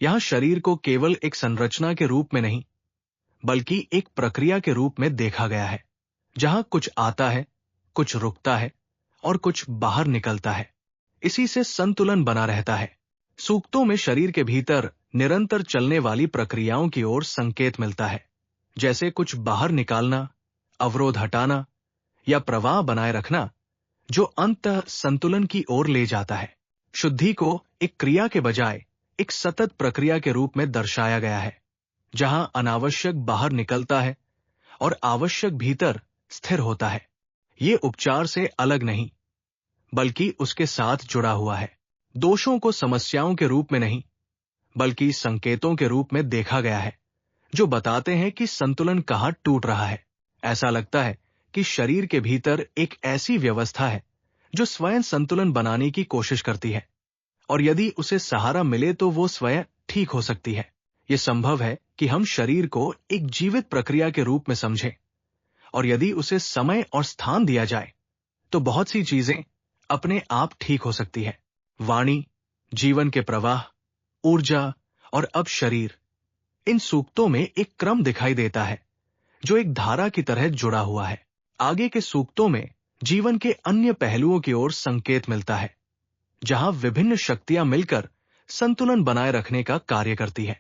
यहाँ शरीर को केवल एक संरचना के रूप में नहीं, बल्कि एक प्रक्रिया के रूप में देखा गया है, जहां कुछ आता है, कुछ रुकता है और कुछ बाहर निकलता है। इसी से संतुलन बना रहता है। सूक्तों में शरीर के भीतर निरंतर चलने वाली प्रक्रियाओं की ओर संकेत मिलता है, जैसे कुछ बाहर निकालना, अवरोध हटाना या प्रवाह बनाए रखना, जो अंततः संतुलन की ओर ले जाता है। शुद्धि को एक क्रिया के बजाय एक सतत प्रक्रिया के रूप में दर्शाया गया है, जहां अनावश्यक बाहर निकलता है और आवश्यक भीतर स्थिर होता है। ये उपचार से अलग नहीं, बल्कि उसके साथ जुड़ा हुआ है। दोषों को समस्याओं के रूप में नहीं, बल्कि संकेतों के रूप में देखा गया है, जो बताते हैं कि संतुलन कहाँ टूट रहा है। ऐसा लगता है कि शरीर के भीतर एक ऐसी व्यवस्था है जो स्वयं संतुलन बनाने की कोशिश करती है, और यदि उसे सहारा मिले तो वो स्वयं ठीक हो सकती है। ये संभव है कि हम शरीर को एक जीवित प्रक्रिया के रूप में समझें, और यदि उसे समय और स्थान दिया जाए तो बहुत सी चीजें अपने आप ठीक हो सकती है। वाणी, जीवन के प्रवाह, ऊर्जा और अब शरीर, इन सूक्तों में एक क्रम दिखाई देता है जो एक धारा की तरह जुड़ा हुआ है। आगे के सूक्तों में जीवन के अन्य पहलुओं की ओर संकेत मिलता है, जहां विभिन्न शक्तियां मिलकर संतुलन बनाए रखने का कार्य करती है।